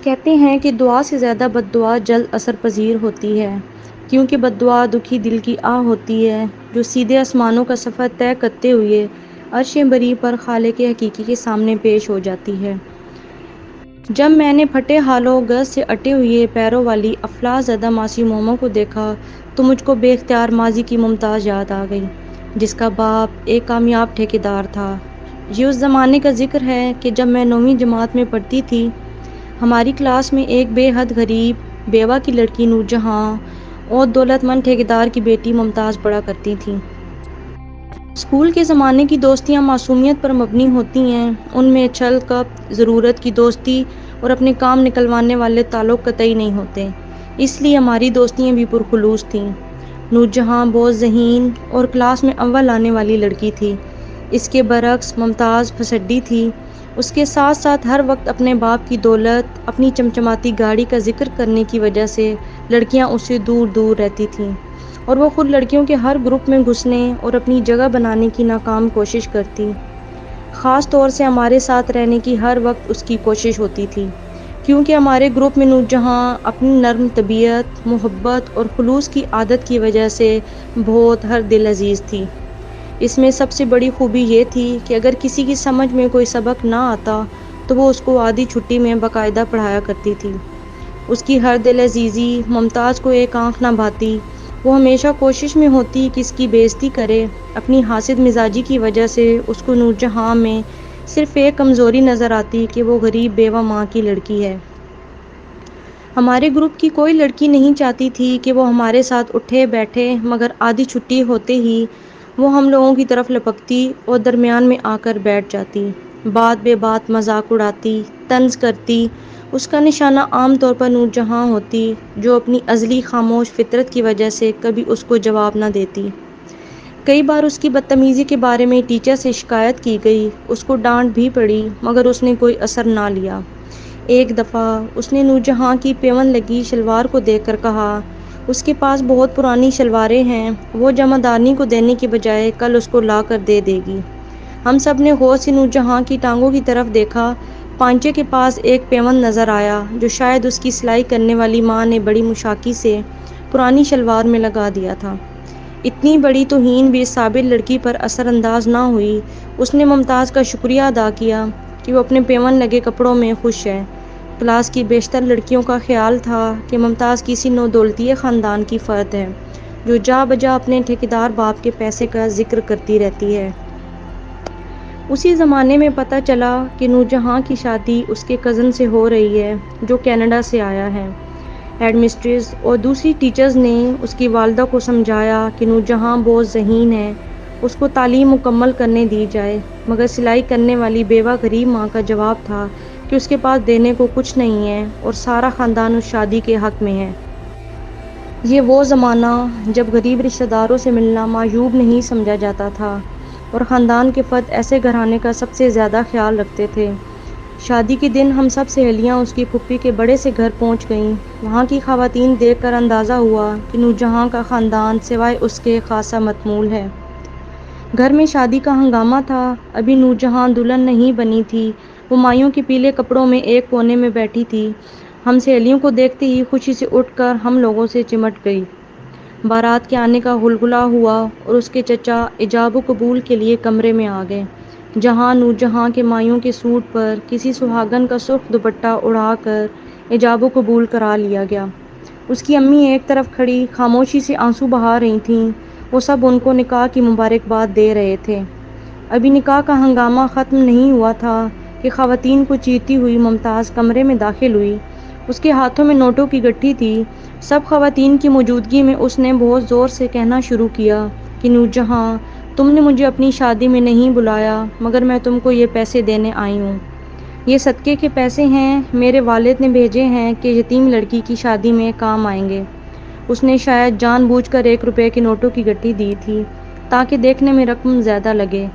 کہتے ہیں کہ دعا سے زیادہ بد دعا جلد اثر پذیر ہوتی ہے، کیونکہ بد دعا دکھی دل کی آہ ہوتی ہے جو سیدھے آسمانوں کا سفر طے کرتے ہوئے عرش بری پر خالق حقیقی کے سامنے پیش ہو جاتی ہے۔ جب میں نے پھٹے حالوں گز سے اٹے ہوئے پیروں والی افلاس زدہ ماسی مومو کو دیکھا تو مجھ کو بے اختیار ماضی کی ممتاز یاد آ گئی، جس کا باپ ایک کامیاب ٹھیکیدار تھا۔ یہ اس زمانے کا ذکر ہے کہ جب میں 9ویں جماعت میں پڑھتی تھی۔ ہماری کلاس میں ایک بے حد غریب بیوہ کی لڑکی نور جہاں اور دولت مند ٹھیکیدار کی بیٹی ممتاز پڑھا کرتی تھیں۔ اسکول کے زمانے کی دوستیاں معصومیت پر مبنی ہوتی ہیں، ان میں چھل کپٹ، ضرورت کی دوستی اور اپنے کام نکلوانے والے تعلق قطعی نہیں ہوتے، اس لیے ہماری دوستیاں بھی پرخلوص تھیں۔ نور جہاں بہت ذہین اور کلاس میں اول آنے والی لڑکی تھی، اس کے برعکس ممتاز پھسڈی تھی۔ اس کے ساتھ ساتھ ہر وقت اپنے باپ کی دولت، اپنی چمچماتی گاڑی کا ذکر کرنے کی وجہ سے لڑکیاں اس سے دور دور رہتی تھیں، اور وہ خود لڑکیوں کے ہر گروپ میں گھسنے اور اپنی جگہ بنانے کی ناکام کوشش کرتی۔ خاص طور سے ہمارے ساتھ رہنے کی ہر وقت اس کی کوشش ہوتی تھی، کیونکہ ہمارے گروپ میں نور جہاں اپنی نرم طبیعت، محبت اور خلوص کی عادت کی وجہ سے بہت ہر دل عزیز تھی۔ اس میں سب سے بڑی خوبی یہ تھی کہ اگر کسی کی سمجھ میں کوئی سبق نہ آتا تو وہ اس کو آدھی چھٹی میں باقاعدہ پڑھایا کرتی تھی۔ اس کی ہر دل عزیزی ممتاز کو ایک آنکھ نہ بھاتی، وہ ہمیشہ کوشش میں ہوتی کہ اس کی بے عزتی کرے۔ اپنی حاسد مزاجی کی وجہ سے اس کو نور جہاں میں صرف ایک کمزوری نظر آتی کہ وہ غریب بیوہ ماں کی لڑکی ہے۔ ہمارے گروپ کی کوئی لڑکی نہیں چاہتی تھی کہ وہ ہمارے ساتھ اٹھے بیٹھے، مگر آدھی چھٹی ہوتے ہی وہ ہم لوگوں کی طرف لپکتی اور درمیان میں آ کر بیٹھ جاتی، بات بے بات مذاق اڑاتی، طنز کرتی۔ اس کا نشانہ عام طور پر نور جہاں ہوتی، جو اپنی ازلی خاموش فطرت کی وجہ سے کبھی اس کو جواب نہ دیتی۔ کئی بار اس کی بدتمیزی کے بارے میں ٹیچر سے شکایت کی گئی، اس کو ڈانٹ بھی پڑی، مگر اس نے کوئی اثر نہ لیا۔ ایک دفعہ اس نے نور جہاں کی پیون لگی شلوار کو دیکھ کر کہا، اس کے پاس بہت پرانی شلواریں ہیں، وہ جمع دارنی کو دینے کے بجائے کل اس کو لا کر دے دے گی۔ ہم سب نے غور سے نور جہاں کی ٹانگوں کی طرف دیکھا۔ پانچے کے پاس ایک پیون نظر آیا جو شاید اس کی سلائی کرنے والی ماں نے بڑی مشاقی سے پرانی شلوار میں لگا دیا تھا۔ اتنی بڑی توہین بھی اس صابر لڑکی پر اثر انداز نہ ہوئی۔ اس نے ممتاز کا شکریہ ادا کیا کہ وہ اپنے پیون لگے کپڑوں میں خوش ہے۔ کلاس کی بیشتر لڑکیوں کا خیال تھا کہ ممتاز کسی نودولتیے خاندان کی فرد ہے جو جا بجا اپنے ٹھیکیدار باپ کے پیسے کا ذکر کرتی رہتی ہے۔ اسی زمانے میں پتہ چلا کہ نور جہاں کی شادی اس کے کزن سے ہو رہی ہے جو کینیڈا سے آیا ہے۔ ہیڈ مسٹریس اور دوسری ٹیچرز نے اس کی والدہ کو سمجھایا کہ نور جہاں بہت ذہین ہے، اس کو تعلیم مکمل کرنے دی جائے، مگر سلائی کرنے والی بیوہ غریب ماں کا جواب تھا کہ اس کے پاس دینے کو کچھ نہیں ہے اور سارا خاندان اس شادی کے حق میں ہے۔ یہ وہ زمانہ جب غریب رشتہ داروں سے ملنا معیوب نہیں سمجھا جاتا تھا، اور خاندان کے فرد ایسے گھرانے کا سب سے زیادہ خیال رکھتے تھے۔ شادی کے دن ہم سب سہیلیاں اس کی پھوپھی کے بڑے سے گھر پہنچ گئیں۔ وہاں کی خواتین دیکھ کر اندازہ ہوا کہ نور جہاں کا خاندان سوائے اس کے خاصا متمول ہے۔ گھر میں شادی کا ہنگامہ تھا۔ ابھی نور جہاں دلہن نہیں بنی تھی، وہ مائیوں کے پیلے کپڑوں میں ایک کونے میں بیٹھی تھی۔ ہم سہیلیوں کو دیکھتے ہی خوشی سے اٹھ کر ہم لوگوں سے چمٹ گئی۔ بارات کے آنے کا غلغلہ ہوا اور اس کے چچا ایجاب و قبول کے لیے کمرے میں آ گئے، جہاں نور جہاں کے مائیوں کے سوٹ پر کسی سہاگن کا سرخ دوپٹہ اڑا کر ایجاب و قبول کرا لیا گیا۔ اس کی امی ایک طرف کھڑی خاموشی سے آنسو بہا رہی تھیں، وہ سب ان کو نکاح کی مبارکباد دے رہے تھے۔ ابھی نکاح کا ہنگامہ ختم نہیں ہوا تھا کہ خواتین کو چیرتی ہوئی ممتاز کمرے میں داخل ہوئی۔ اس کے ہاتھوں میں نوٹوں کی گٹھی تھی۔ سب خواتین کی موجودگی میں اس نے بہت زور سے کہنا شروع کیا کہ نور جہاں، تم نے مجھے اپنی شادی میں نہیں بلایا، مگر میں تم کو یہ پیسے دینے آئی ہوں۔ یہ صدقے کے پیسے ہیں، میرے والد نے بھیجے ہیں کہ یتیم لڑکی کی شادی میں کام آئیں گے۔ اس نے شاید جان بوجھ کر 1 روپے کی نوٹوں کی گٹھی دی تھی تاکہ دیکھنے میں رقم زیادہ لگے۔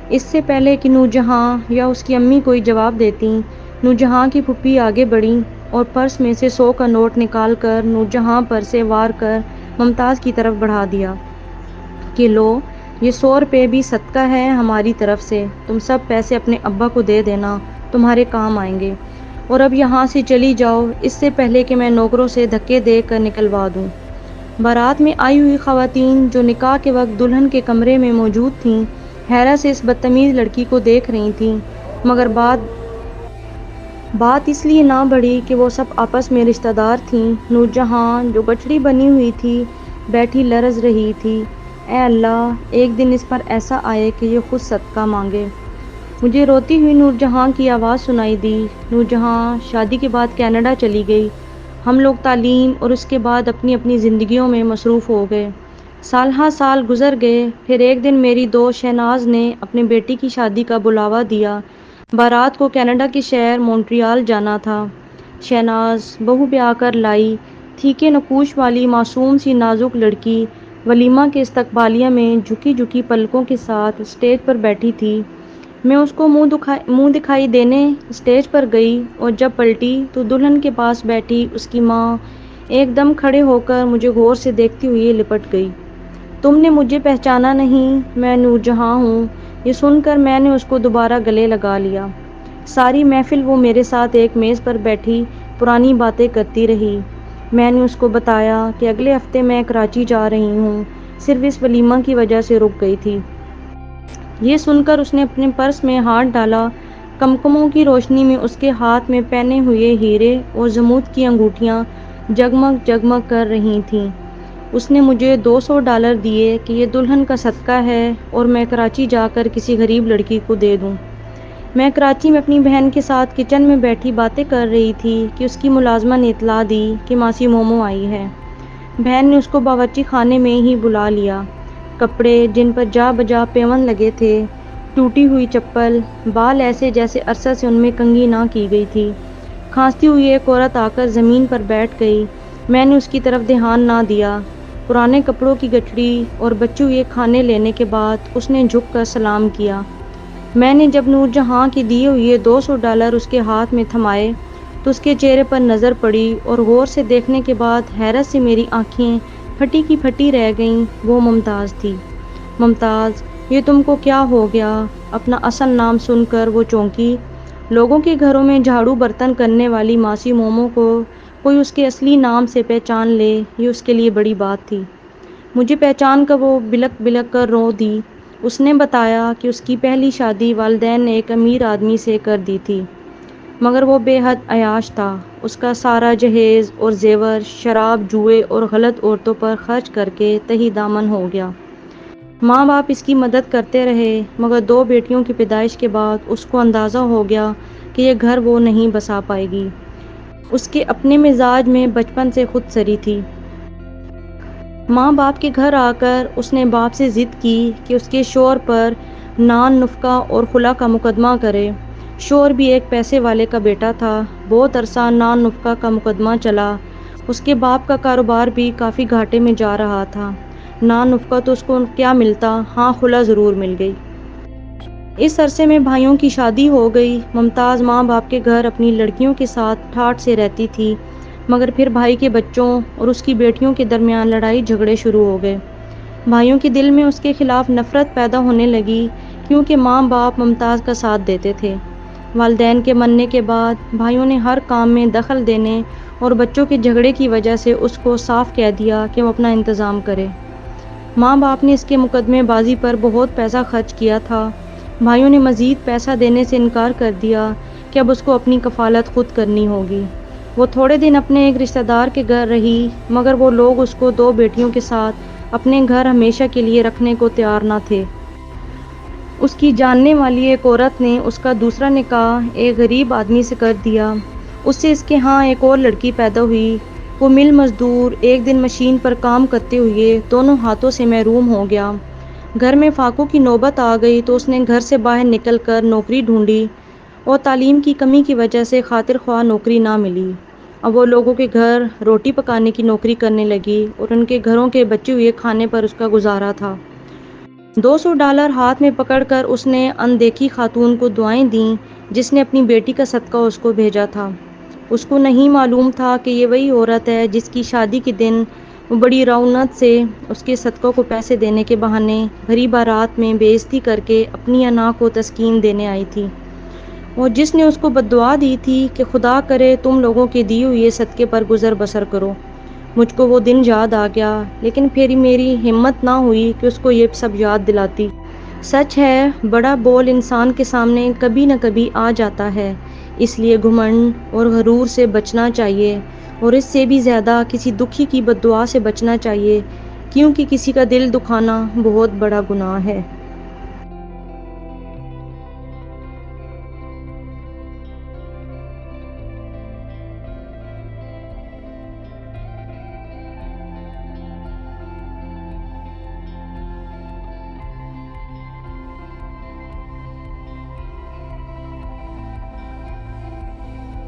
اس سے پہلے کہ نور جہاں یا اس کی امی کوئی جواب دیتیں، نور جہاں کی پھوپھی آگے بڑھیں اور پرس میں سے 100 کا نوٹ نکال کر نور جہاں پر سے وار کر ممتاز کی طرف بڑھا دیا کہ لو، یہ 100 روپے بھی صدقہ ہے ہماری طرف سے، تم سب پیسے اپنے ابا کو دے دینا، تمہارے کام آئیں گے۔ اور اب یہاں سے چلی جاؤ اس سے پہلے کہ میں نوکروں سے دھکے دے کر نکلوا دوں۔ بارات میں آئی ہوئی خواتین جو نکاح کے وقت دلہن کے کمرے میں موجود تھیں حیرت سے اس بدتمیز لڑکی کو دیکھ رہی تھیں، مگر بات اس لیے نہ بڑھی کہ وہ سب آپس میں رشتہ دار تھیں۔ نور جہاں جو گٹھڑی بنی ہوئی تھی بیٹھی لرز رہی تھی۔ اے اللہ، ایک دن اس پر ایسا آئے کہ یہ خود صدقہ مانگے۔ مجھے روتی ہوئی نور جہاں کی آواز سنائی دی۔ نور جہاں شادی کے بعد کینیڈا چلی گئی۔ ہم لوگ تعلیم اور اس کے بعد اپنی اپنی زندگیوں میں مصروف ہو گئے۔ سال ہا سال گزر گئے۔ پھر ایک دن میری دوست شہناز نے اپنے بیٹی کی شادی کا بلاوا دیا۔ بارات کو کینیڈا کے شہر مونٹریال جانا تھا۔ شہناز بہو بیاہ کر لائی تھی کہ نقوش والی معصوم سی نازک لڑکی ولیمہ کے استقبالیہ میں جھکی جھکی پلکوں کے ساتھ اسٹیج پر بیٹھی تھی۔ میں اس کو منہ دکھائی دینے اسٹیج پر گئی اور جب پلٹی تو دلہن کے پاس بیٹھی اس کی ماں ایک دم کھڑے ہو کر مجھے غور سے دیکھتی ہوئی لپٹ گئی۔ تم نے مجھے پہچانا نہیں؟ میں نور جہاں ہوں۔ یہ سن کر میں نے اس کو دوبارہ گلے لگا لیا۔ ساری محفل وہ میرے ساتھ ایک میز پر بیٹھی پرانی باتیں کرتی رہی۔ میں نے اس کو بتایا کہ اگلے ہفتے میں کراچی جا رہی ہوں، صرف اس ولیمہ کی وجہ سے رک گئی تھی۔ یہ سن کر اس نے اپنے پرس میں ہاتھ ڈالا۔ کمکموں کی روشنی میں اس کے ہاتھ میں پہنے ہوئے ہیرے اور زمرد کی انگوٹھیاں جگمگ جگمگ کر رہی تھیں۔ اس نے مجھے $200 دیے کہ یہ دلہن کا صدقہ ہے اور میں کراچی جا کر کسی غریب لڑکی کو دے دوں۔ میں کراچی میں اپنی بہن کے ساتھ کچن میں بیٹھی باتیں کر رہی تھی کہ اس کی ملازمہ نے اطلاع دی کہ ماسی مومو آئی ہے۔ بہن نے اس کو باورچی خانے میں ہی بلا لیا۔ کپڑے جن پر جا بجا پیون لگے تھے، ٹوٹی ہوئی چپل، بال ایسے جیسے عرصہ سے ان میں کنگھی نہ کی گئی تھی۔ کھانستی ہوئی ایک عورت آ کر زمین پر بیٹھ گئی۔ میں نے اس کی طرف دھیان نہ دیا۔ پرانے کپڑوں کی گٹھڑی اور بچے ہوئے کھانے لینے کے بعد اس نے جھک کر سلام کیا۔ میں نے جب نور جہاں کے دیے ہوئے $200 اس کے ہاتھ میں تھمائے تو اس کے چہرے پر نظر پڑی اور غور سے دیکھنے کے بعد حیرت سے میری آنکھیں پھٹی کی پھٹی رہ گئیں۔ وہ ممتاز تھی۔ ممتاز، یہ تم کو کیا ہو گیا؟ اپنا اصل نام سن کر وہ چونکی۔ لوگوں کے گھروں میں جھاڑو برتن کرنے والی ماسی مومو کو کوئی اس کے اصلی نام سے پہچان لے، یہ اس کے لیے بڑی بات تھی۔ مجھے پہچان کر وہ بلک بلک کر رو دی۔ اس نے بتایا کہ اس کی پہلی شادی والدین نے ایک امیر آدمی سے کر دی تھی، مگر وہ بے حد عیاش تھا۔ اس کا سارا جہیز اور زیور شراب، جوئے اور غلط عورتوں پر خرچ کر کے تہی دامن ہو گیا۔ ماں باپ اس کی مدد کرتے رہے، مگر 2 بیٹیوں کی پیدائش کے بعد اس کو اندازہ ہو گیا کہ یہ گھر وہ نہیں بسا پائے گی۔ اس کے اپنے مزاج میں بچپن سے خود سری تھی۔ ماں باپ کے گھر آ کر اس نے باپ سے ضد کی کہ اس کے شوہر پر نان نفقہ اور خلا کا مقدمہ کرے۔ شوہر بھی ایک پیسے والے کا بیٹا تھا۔ بہت عرصہ نان نفقہ کا مقدمہ چلا۔ اس کے باپ کا کاروبار بھی کافی گھاٹے میں جا رہا تھا۔ نان نفقہ تو اس کو کیا ملتا، ہاں خلا ضرور مل گئی۔ اس عرصے میں بھائیوں کی شادی ہو گئی۔ ممتاز ماں باپ کے گھر اپنی لڑکیوں کے ساتھ ٹھاٹھ سے رہتی تھی، مگر پھر بھائی کے بچوں اور اس کی بیٹیوں کے درمیان لڑائی جھگڑے شروع ہو گئے۔ بھائیوں کے دل میں اس کے خلاف نفرت پیدا ہونے لگی کیونکہ ماں باپ ممتاز کا ساتھ دیتے تھے۔ والدین کے مننے کے بعد بھائیوں نے ہر کام میں دخل دینے اور بچوں کے جھگڑے کی وجہ سے اس کو صاف کہہ دیا کہ وہ اپنا انتظام کرے۔ ماں باپ نے اس کے مقدمے بازی پر بہت پیسہ خرچ کیا تھا۔ بھائیوں نے مزید پیسہ دینے سے انکار کر دیا کہ اب اس کو اپنی کفالت خود کرنی ہوگی۔ وہ تھوڑے دن اپنے ایک رشتہ دار کے گھر رہی، مگر وہ لوگ اس کو 2 بیٹیوں کے ساتھ اپنے گھر ہمیشہ کے لیے رکھنے کو تیار نہ تھے۔ اس کی جاننے والی ایک عورت نے اس کا دوسرا نکاح ایک غریب آدمی سے کر دیا۔ اس سے اس کے ہاں ایک اور لڑکی پیدا ہوئی۔ وہ مل مزدور ایک دن مشین پر کام کرتے ہوئے دونوں ہاتھوں سے محروم ہو گیا۔ گھر میں فاقوں کی نوبت آ گئی تو اس نے گھر سے باہر نکل کر نوکری ڈھونڈی اور تعلیم کی کمی کی وجہ سے خاطر خواہ نوکری نہ ملی۔ اب وہ لوگوں کے گھر روٹی پکانے کی نوکری کرنے لگی اور ان کے گھروں کے بچے ہوئے کھانے پر اس کا گزارا تھا۔ $200 ہاتھ میں پکڑ کر اس نے ان دیکھی خاتون کو دعائیں دیں جس نے اپنی بیٹی کا صدقہ اس کو بھیجا تھا۔ اس کو نہیں معلوم تھا کہ یہ وہی عورت ہے جس کی شادی کے دن وہ بڑی رعونت سے اس کے صدقوں کو پیسے دینے کے بہانے بھری بارات میں بے عزتی کر کے اپنی انا کو تسکین دینے آئی تھی۔ اور جس نے اس کو بد دعا دی تھی کہ خدا کرے تم لوگوں کے دی ہوئے صدقے پر گزر بسر کرو، مجھ کو وہ دن یاد آ گیا، لیکن پھر میری ہمت نہ ہوئی کہ اس کو یہ سب یاد دلاتی۔ سچ ہے، بڑا بول انسان کے سامنے کبھی نہ کبھی آ جاتا ہے، اس لیے گھمنڈ اور غرور سے بچنا چاہیے، اور اس سے بھی زیادہ کسی دکھی کی بد دعا سے بچنا چاہیے، کیونکہ کسی کا دل دکھانا بہت بڑا گناہ ہے۔